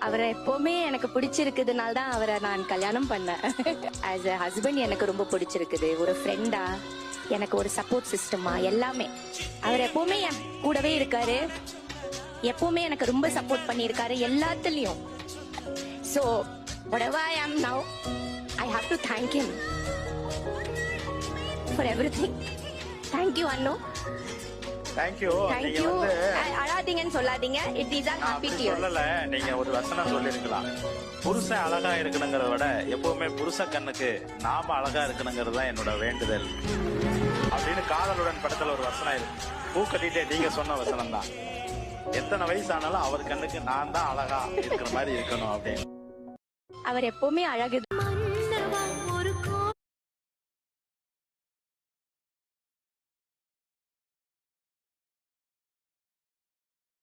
அவரை எப்பவுமே எனக்கு பிடிச்சிருக்குதுனால தான் அவரை நான் கல்யாணம் பண்ணேன். ஆஸ் அ ஹஸ்பண்ட் எனக்கு ரொம்ப பிடிச்சிருக்குது. ஒரு ஃப்ரெண்டா, எனக்கு ஒரு சப்போர்ட் சிஸ்டமா, எல்லாமே. அவர் எப்பவுமே என் கூடவே இருக்காரு. எப்பவுமே எனக்கு ரொம்ப சப்போர்ட் பண்ணியிருக்காரு எல்லாத்துலயும். So whatever I am now, I have to thank him for everything. Thank you Annu. Thank you. Thank you. அழாதீங்கன்னு சொல்லாதீங்க. It is a happy tears. சொல்லல, நீங்க ஒரு வசனம் சொல்லிருக்கலாம். புருஷன் அழகா இருக்கணுங்கிறத விட எப்பவுமே புருஷ கண்ணுக்கு நாம அழகா இருக்கணுங்கிறது தான் என்னோட வேண்டுதல் அப்படின்னு காதலுடன் படத்துல ஒரு வசனம் இருக்கு. பூ கட்டிட்டே நீங்க சொன்ன வசனம் தான். எத்தனை வயசானாலும் அவர் கண்ணுக்கு நான் தான் அழகா இருக்கிற மாதிரி இருக்கணும் அப்படின்னு. அவர் எப்பவுமே அழகு